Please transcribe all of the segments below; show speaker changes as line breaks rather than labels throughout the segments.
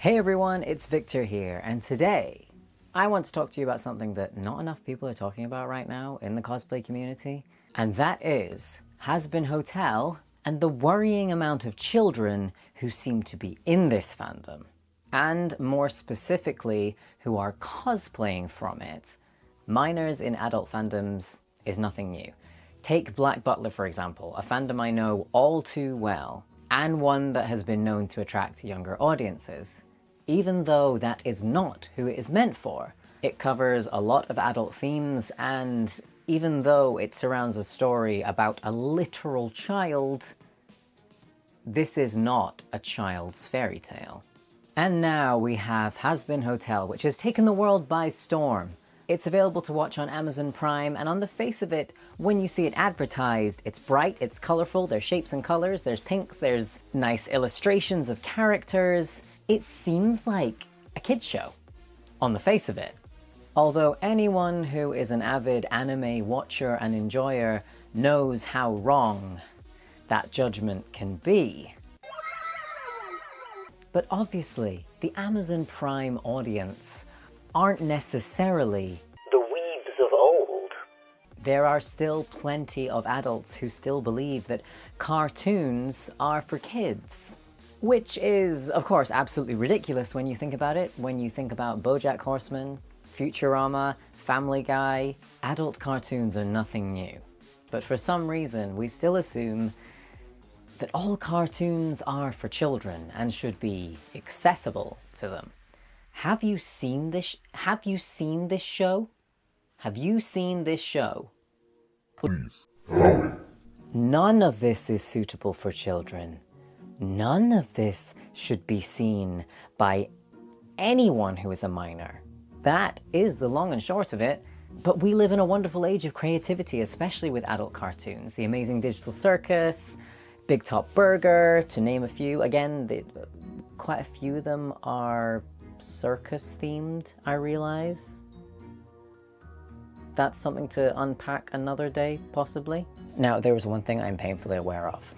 Hey everyone, it's Victor here, and today I want to talk to you about something that not enough people are talking about right now in the cosplay community, and that is Hazbin Hotel and the worrying amount of children who seem to be in this fandom, and more specifically, who are cosplaying from it. Minors in adult fandoms is nothing new. Take Black Butler, for example, a fandom I know all too well, and one that has been known to attract younger audiences. Even though that is not who it is meant for. It covers a lot of adult themes, and even though it surrounds a story about a literal child, this is not a child's fairy tale. And now we have Hazbin Hotel, which has taken the world by storm. It's available to watch on Amazon Prime, and on the face of it, when you see it advertised, it's bright, it's colourful, there's shapes and colours, there's pinks, there's nice illustrations of characters. It seems like a kid's show, on the face of it. Although anyone who is an avid anime watcher and enjoyer knows how wrong that judgment can be. But obviously, the Amazon Prime audience aren't necessarily the weebs of old. There are still plenty of adults who still believe that cartoons are for kids. Which is, of course, absolutely ridiculous when you think about it. When you think about BoJack Horseman, Futurama, Family Guy, adult cartoons are nothing new. But for some reason, we still assume that all cartoons are for children and should be accessible to them. Have you seen this? Have you seen this show? Have you seen this show?
Please, allow me.
None of this is suitable for children. None of this should be seen by anyone who is a minor. That is the long and short of it. But we live in a wonderful age of creativity, especially with adult cartoons. The Amazing Digital Circus, Big Top Burger, to name a few. Again, quite a few of them are circus themed, I realize. That's something to unpack another day, possibly. Now, there was one thing I'm painfully aware of.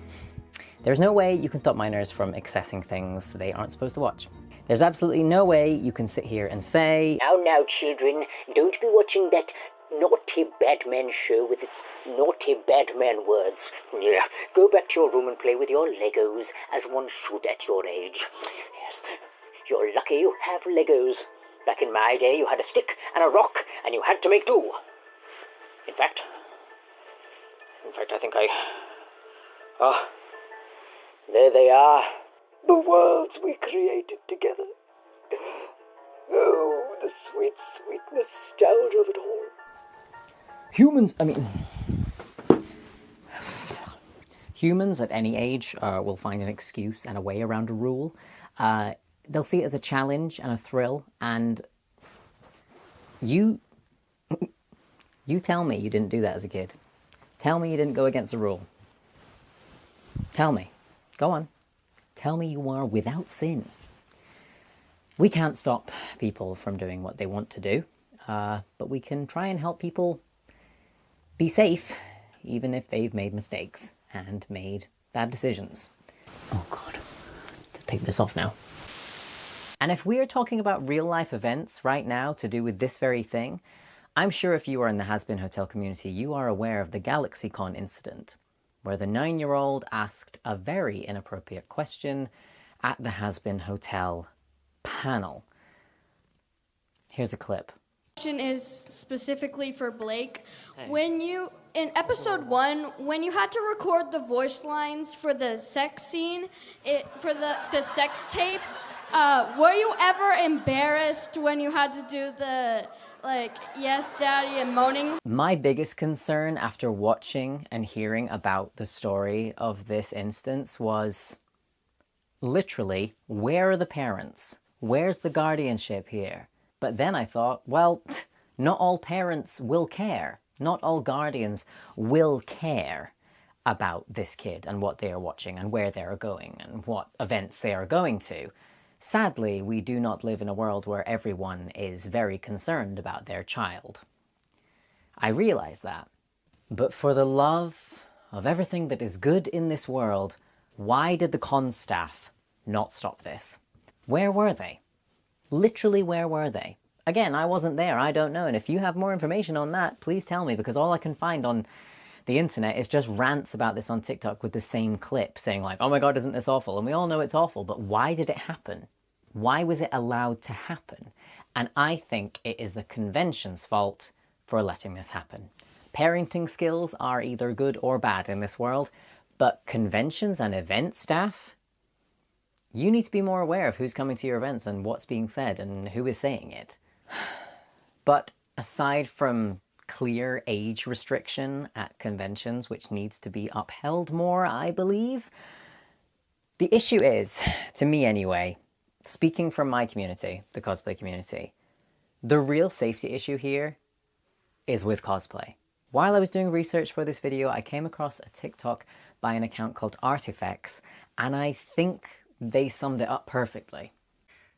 There's no way you can stop minors from accessing things they aren't supposed to watch. There's absolutely no way you can sit here and say, Now, children, don't be watching that naughty Batman show with its naughty Batman words. Yeah, go back to your room and play with your Legos, as one should at your age. Yes, you're lucky you have Legos. Back in my day, you had a stick and a rock, and you had to make do. In fact, I think there they are, the worlds we created together. Oh, the sweet, sweet nostalgia of it all. Humans at any age will find an excuse and a way around a rule. They'll see it as a challenge and a thrill, and you tell me you didn't do that as a kid. Tell me you didn't go against the rule. Tell me. Go on. Tell me you are without sin. We can't stop people from doing what they want to do, but we can try and help people be safe, even if they've made mistakes and made bad decisions. Oh God, to take this off now. And if we are talking about real life events right now to do with this very thing, I'm sure if you are in the Hazbin Hotel community, you are aware of the GalaxyCon incident, where the 9-year-old asked a very inappropriate question at the Hazbin Hotel panel. Here's a clip.
Question is specifically for Blake. When you, in episode 1, when you had to record the voice lines for the sex scene, for the sex tape, were you ever embarrassed when you had to do the, yes, daddy, and moaning?
My biggest concern after watching and hearing about the story of this instance was literally, where are the parents? Where's the guardianship here? But then I thought, well, not all parents will care. Not all guardians will care about this kid and what they are watching and where they are going and what events they are going to. Sadly, we do not live in a world where everyone is very concerned about their child. I realize that. But for the love of everything that is good in this world, why did the con staff not stop this? Where were they? Literally, where were they? Again, I wasn't there, I don't know, and if you have more information on that, please tell me, because all I can find on the internet is just rants about this on TikTok with the same clip, saying like, oh my god, isn't this awful? And we all know it's awful, but why did it happen? Why was it allowed to happen? And I think it is the convention's fault for letting this happen. Parenting skills are either good or bad in this world, but conventions and event staff, you need to be more aware of who's coming to your events and what's being said and who is saying it. But aside from clear age restriction at conventions, which needs to be upheld more, I believe, the issue is, to me anyway, speaking from my community, the cosplay community, the real safety issue here is with cosplay. While I was doing research for this video, I came across a TikTok by an account called Artifacts, and I think they summed it up perfectly.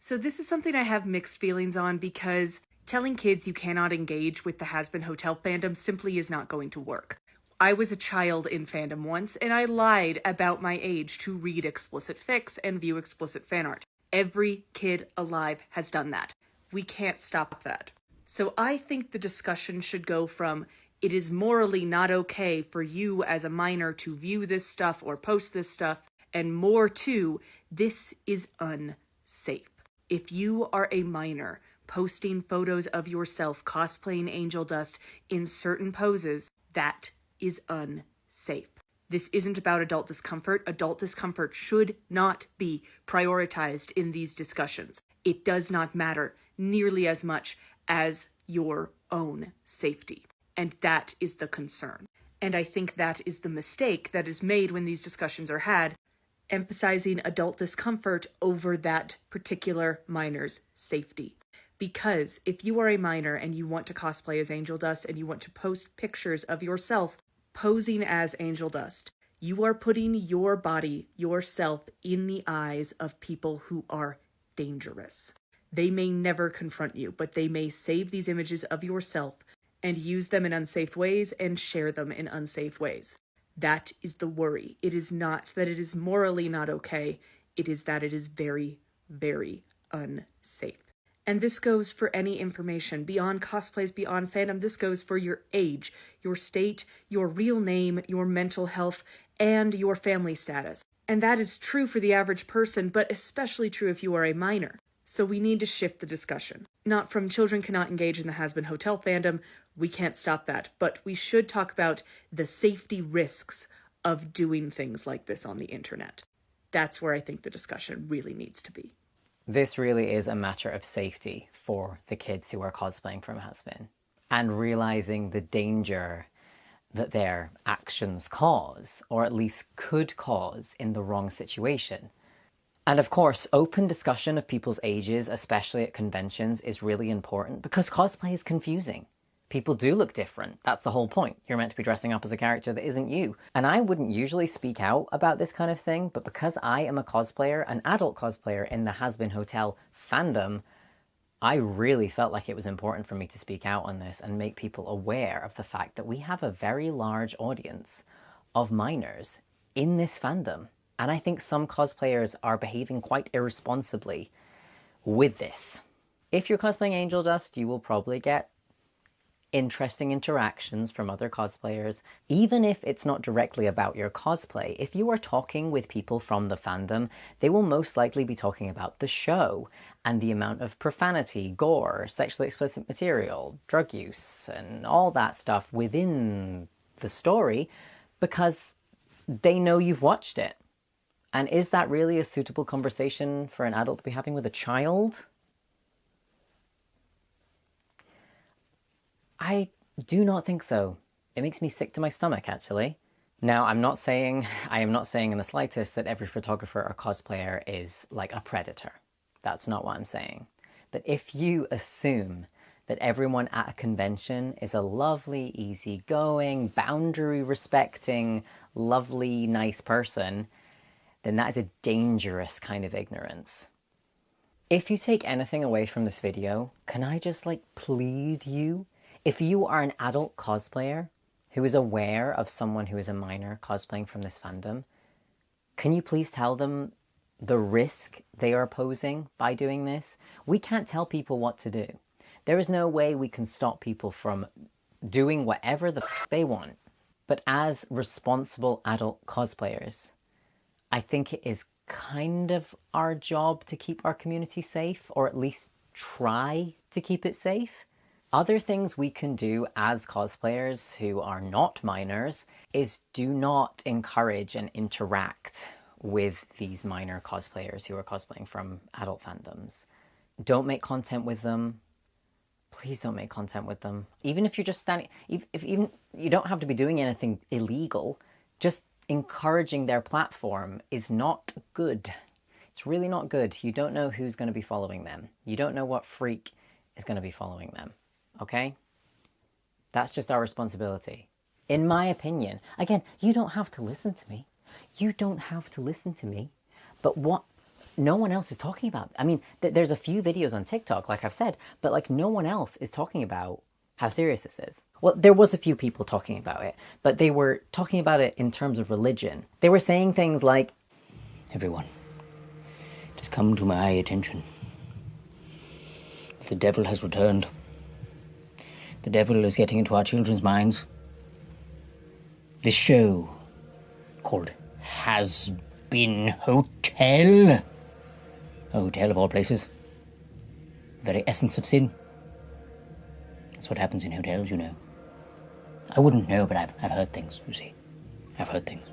So this is something I have mixed feelings on, because telling kids you cannot engage with the Hazbin Hotel fandom simply is not going to work. I was a child in fandom once, and I lied about my age to read explicit fics and view explicit fan art. Every kid alive has done that. We can't stop that. So I think the discussion should go from, it is morally not okay for you as a minor to view this stuff or post this stuff, and more to, this is unsafe. If you are a minor posting photos of yourself cosplaying Angel Dust in certain poses, that is unsafe. This isn't about adult discomfort. Adult discomfort should not be prioritized in these discussions. It does not matter nearly as much as your own safety. And that is the concern. And I think that is the mistake that is made when these discussions are had, emphasizing adult discomfort over that particular minor's safety. Because if you are a minor and you want to cosplay as Angel Dust and you want to post pictures of yourself posing as Angel Dust, you are putting your body, yourself, in the eyes of people who are dangerous. They may never confront you, but they may save these images of yourself and use them in unsafe ways and share them in unsafe ways. That is the worry. It is not that it is morally not okay. It is that it is very, very unsafe. And this goes for any information beyond cosplays, beyond fandom. This goes for your age, your state, your real name, your mental health, and your family status. And that is true for the average person, but especially true if you are a minor. So we need to shift the discussion. Not from children cannot engage in the Hazbin Hotel fandom. We can't stop that. But we should talk about the safety risks of doing things like this on the internet. That's where I think the discussion really needs to be.
This really is a matter of safety for the kids who are cosplaying from Hazbin, and realizing the danger that their actions cause, or at least could cause, in the wrong situation. And of course, open discussion of people's ages, especially at conventions, is really important because cosplay is confusing. People do look different. That's the whole point. You're meant to be dressing up as a character that isn't you. And I wouldn't usually speak out about this kind of thing, but because I am a cosplayer, an adult cosplayer in the Hazbin Hotel fandom, I really felt like it was important for me to speak out on this and make people aware of the fact that we have a very large audience of minors in this fandom. And I think some cosplayers are behaving quite irresponsibly with this. If you're cosplaying Angel Dust, you will probably get interesting interactions from other cosplayers, even if it's not directly about your cosplay. If you are talking with people from the fandom, they will most likely be talking about the show and the amount of profanity, gore, sexually explicit material, drug use, and all that stuff within the story because they know you've watched it. And is that really a suitable conversation for an adult to be having with a child? I do not think so. It makes me sick to my stomach, actually. Now, I am not saying in the slightest that every photographer or cosplayer is like a predator. That's not what I'm saying. But if you assume that everyone at a convention is a lovely, easygoing, boundary-respecting, lovely, nice person, then that is a dangerous kind of ignorance. If you take anything away from this video, can I just plead you? If you are an adult cosplayer who is aware of someone who is a minor cosplaying from this fandom, can you please tell them the risk they are posing by doing this. We can't tell people what to do. There is no way we can stop people from doing whatever the they want. But as responsible adult cosplayers, I think it is kind of our job to keep our community safe, or at least try to keep it safe. Other things we can do as cosplayers who are not minors is do not encourage and interact with these minor cosplayers who are cosplaying from adult fandoms. Don't make content with them. Please don't make content with them. Even if you're just standing, if even you don't have to be doing anything illegal, just encouraging their platform is not good. It's really not good. You don't know who's going to be following them. You don't know what freak is going to be following them. Okay? That's just our responsibility. In my opinion, again, you don't have to listen to me. You don't have to listen to me. But what no one else is talking about. I mean, there's a few videos on TikTok, like I've said, but like no one else is talking about how serious this is. Well, there was a few people talking about it, but they were talking about it in terms of religion. They were saying things like, everyone, it has come to my attention. The devil has returned. The devil is getting into our children's minds. This show called Hazbin Hotel, a hotel of all places, the very essence of sin. That's what happens in hotels, you know. I wouldn't know, but I've heard things, you see. I've heard things.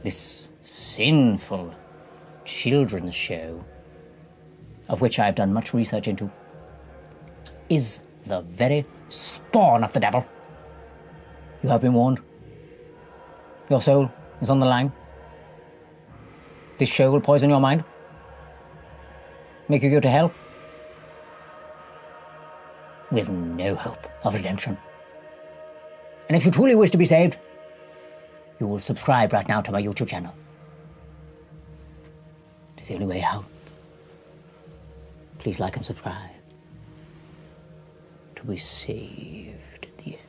This sinful children's show, of which I've done much research into, is the very spawn of the devil. You have been warned. Your soul is on the line. This show will poison your mind, make you go to hell, with no hope of redemption. And if you truly wish to be saved, you will subscribe right now to my YouTube channel. It's the only way out. Please like and subscribe to be saved at the end.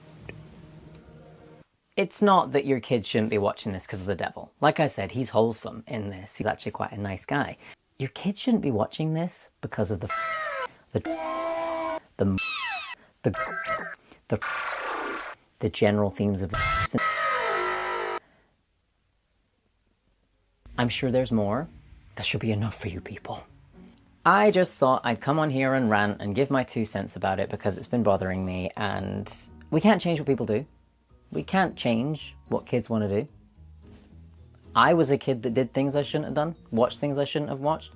It's not that your kids shouldn't be watching this because of the devil. Like I said, he's wholesome in this. He's actually quite a nice guy. Your kids shouldn't be watching this because of the general themes of. I'm sure there's more. That should be enough for you people. I just thought I'd come on here and rant and give my 2 cents about it because it's been bothering me, and we can't change what people do. We can't change what kids want to do. I was a kid that did things I shouldn't have done, watched things I shouldn't have watched.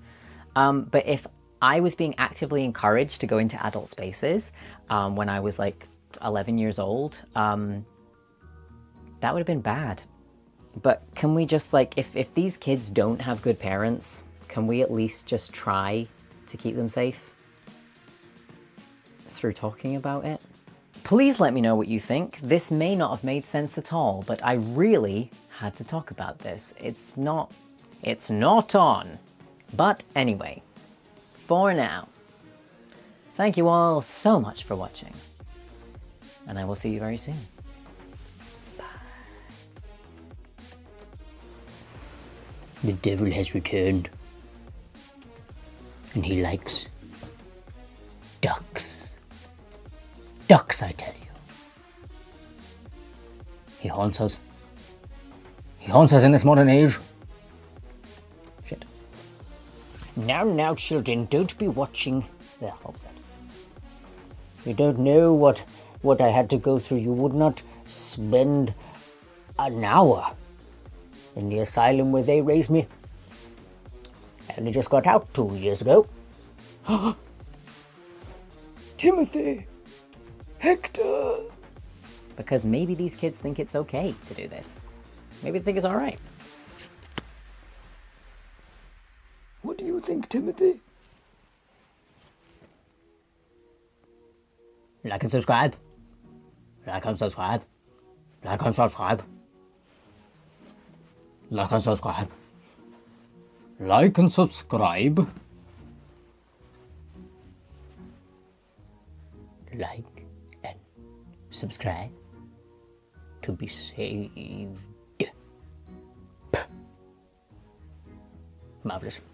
But if I was being actively encouraged to go into adult spaces when I was like 11 years old, that would have been bad. But can we just like, if these kids don't have good parents, can we at least just try to keep them safe through talking about it? Please let me know what you think. This may not have made sense at all, but I really had to talk about this. It's not on. But anyway, for now, thank you all so much for watching, and I will see you very soon. Bye. The devil has returned, and he likes ducks. Ducks, I tell you. He haunts us. He haunts us in this modern age. Shit. Now, children, don't be watching. What was that? You don't know what I had to go through. You would not spend an hour in the asylum where they raised me. I only just got out 2 years ago. Timothy! Hector! Because maybe these kids think it's okay to do this. Maybe they think it's alright. What do you think, Timothy? Like and subscribe. Like and subscribe. Like and subscribe. Like and subscribe. Like and subscribe. Like and subscribe to be saved. Marvelous.